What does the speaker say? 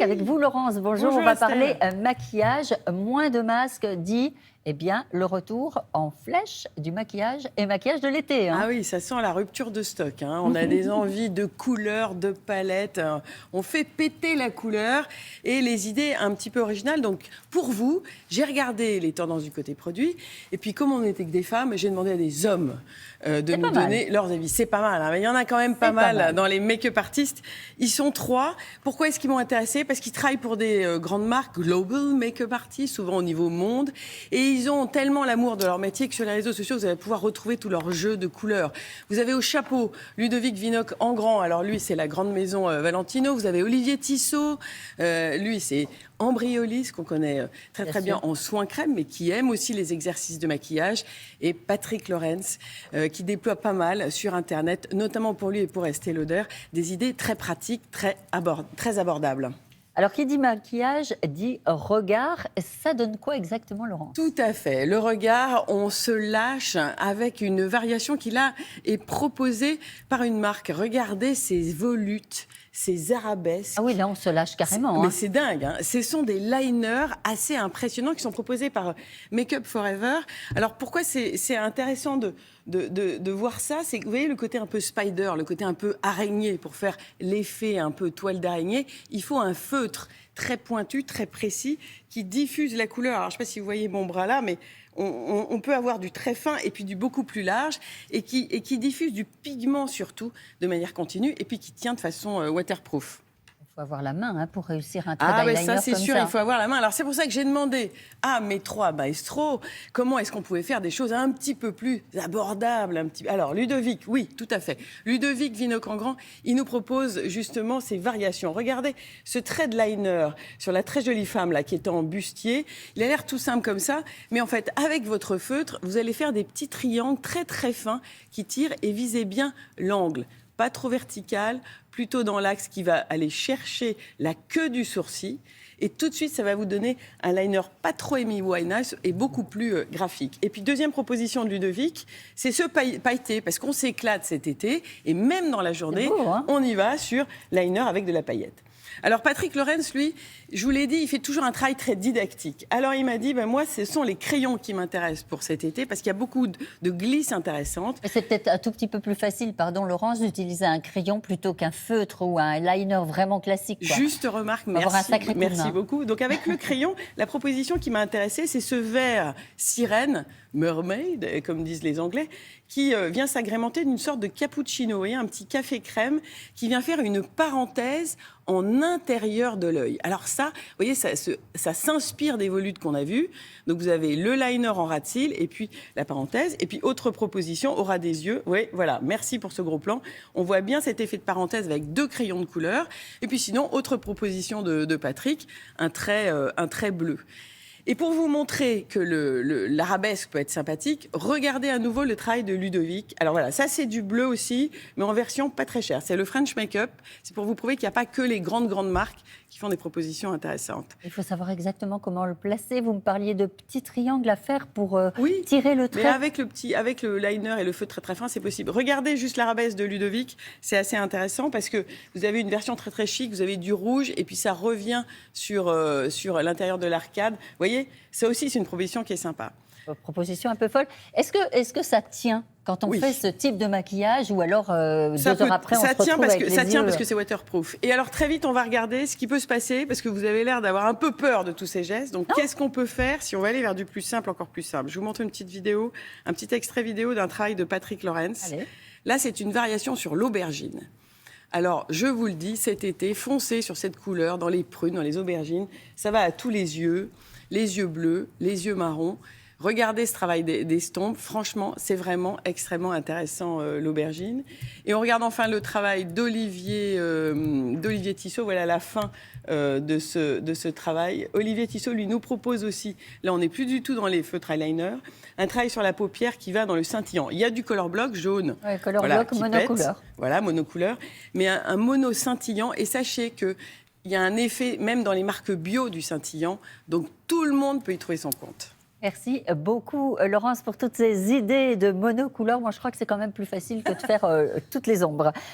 Avec vous, Laurence, bonjour. Bonjour On va Estelle. parler maquillage, moins de masques, dit le retour en flèche du maquillage et maquillage de l'été. Ah oui, ça sent la rupture de stock. On a des envies de couleurs, de palettes. On fait péter la couleur et les idées un petit peu originales. Donc, pour vous, j'ai regardé les tendances du côté produit. Et puis, comme on n'était que des femmes, j'ai demandé à des hommes de nous donner leurs avis. C'est pas mal. Mais il y en a quand même pas mal dans les make-up artistes. Ils sont 3. Pourquoi est-ce qu'ils m'ont intéressée? Parce qu'ils travaillent pour des grandes marques, global make-up artists, souvent au niveau monde. Et ils ont tellement l'amour de leur métier que sur les réseaux sociaux, vous allez pouvoir retrouver tout leur jeu de couleurs. Vous avez au chapeau Ludovic Vinocq en grand. Alors lui, c'est la grande maison Valentino. Vous avez Olivier Tissot. Lui, c'est Ambriolis, qu'on connaît très bien en soins crème, mais qui aime aussi les exercices de maquillage. Et Patrick Lorentz, qui déploie pas mal sur Internet, notamment pour lui et pour Estée Lauder, des idées très pratiques, très abordables. Alors, qui dit maquillage, dit regard. Ça donne quoi exactement, Laurence? Tout à fait. Le regard, on se lâche avec une variation qui, là, est proposée par une marque. Regardez ces volutes, ces arabesques. Ah oui, là, on se lâche carrément. Mais c'est dingue. Ce sont des liners assez impressionnants qui sont proposés par Make Up Forever. Alors, pourquoi c'est intéressant de voir ça? C'est que vous voyez le côté un peu spider, le côté un peu araignée. Pour faire l'effet un peu toile d'araignée, il faut un feutre très pointu, très précis, qui diffuse la couleur. Alors, je ne sais pas si vous voyez mon bras là, mais on peut avoir du très fin et puis du beaucoup plus large et qui diffuse du pigment surtout de manière continue et puis qui tient de façon waterproof. Il faut avoir la main pour réussir un trait d'eyeliner ça, c'est comme sûr, ça. il faut avoir la main. Alors, c'est pour ça que j'ai demandé à mes 3 maestros comment est-ce qu'on pouvait faire des choses un petit peu plus abordables. Alors, Ludovic, oui, tout à fait. Ludovic Vinocq en grand, il nous propose justement ces variations. Regardez ce trait de liner sur la très jolie femme là, qui est en bustier. Il a l'air tout simple comme ça, mais en fait, avec votre feutre, vous allez faire des petits triangles très, très fins qui tirent et visez bien l'angle. Pas trop vertical, plutôt dans l'axe qui va aller chercher la queue du sourcil. Et tout de suite, ça va vous donner un liner pas trop Amy Winehouse et beaucoup plus graphique. Et puis, deuxième proposition de Ludovic, c'est ce pailleté, parce qu'on s'éclate cet été, et même dans la journée, on y va sur liner avec de la paillette. Alors, Patrick Lorentz, lui, je vous l'ai dit, il fait toujours un travail très didactique. Alors, il m'a dit, moi, ce sont les crayons qui m'intéressent pour cet été, parce qu'il y a beaucoup de glisses intéressantes. C'est peut-être un tout petit peu plus facile, pardon, Laurence, d'utiliser un crayon plutôt qu'un feutre ou un liner vraiment classique. Juste remarque, merci beaucoup. Donc, avec le crayon, la proposition qui m'a intéressée, c'est ce vert sirène, mermaid, comme disent les Anglais, qui vient s'agrémenter d'une sorte de cappuccino, un petit café crème, qui vient faire une parenthèse en intérieur de l'œil. Alors ça, vous voyez, ça s'inspire des volutes qu'on a vues. Donc vous avez le liner en ras de cils et puis la parenthèse. Et puis autre proposition, au ras des yeux. Oui, voilà, merci pour ce gros plan. On voit bien cet effet de parenthèse avec 2 crayons de couleur. Et puis sinon, autre proposition de Patrick, un trait bleu. Et pour vous montrer que l'arabesque peut être sympathique, regardez à nouveau le travail de Ludovic. Alors voilà, ça c'est du bleu aussi, mais en version pas très chère. C'est le French Make-up. C'est pour vous prouver qu'il n'y a pas que les grandes marques qui font des propositions intéressantes. Il faut savoir exactement comment le placer. Vous me parliez de petits triangles à faire pour tirer le trait. Mais avec le liner et le feutre très très fin, c'est possible. Regardez juste l'arabesque de Ludovic, c'est assez intéressant parce que vous avez une version très très chic, vous avez du rouge et puis ça revient sur l'intérieur de l'arcade. Vous voyez, ça aussi c'est une proposition qui est sympa. Proposition un peu folle. Est-ce que ça tient quand on fait ce type de maquillage ou alors 2 heures après on se retrouve avec les yeux... Ça tient parce que c'est waterproof. Et alors très vite on va regarder ce qui peut se passer parce que vous avez l'air d'avoir un peu peur de tous ces gestes. Donc qu'est-ce qu'on peut faire si on va aller vers du plus simple, encore plus simple? Je vous montre une petite vidéo, un petit extrait vidéo d'un travail de Patrick Lorentz. Allez. Là c'est une variation sur l'aubergine. Alors, je vous le dis, cet été, foncez sur cette couleur dans les prunes, dans les aubergines. Ça va à tous les yeux bleus, les yeux marrons. Regardez ce travail d'estompe. Franchement, c'est vraiment extrêmement intéressant, l'aubergine. Et on regarde enfin le travail d'Olivier Tissot. Voilà la fin de ce travail. Olivier Tissot, lui, nous propose aussi, là on n'est plus du tout dans les feutres eyeliner, un travail sur la paupière qui va dans le scintillant. Il y a du color block jaune. Ouais, color block monocouleur. Voilà, monocouleur. Mais un mono scintillant. Et sachez que il y a un effet, même dans les marques bio, du scintillant. Donc tout le monde peut y trouver son compte. Merci beaucoup, Laurence, pour toutes ces idées de monocouleur. Moi, je crois que c'est quand même plus facile que de faire toutes les ombres.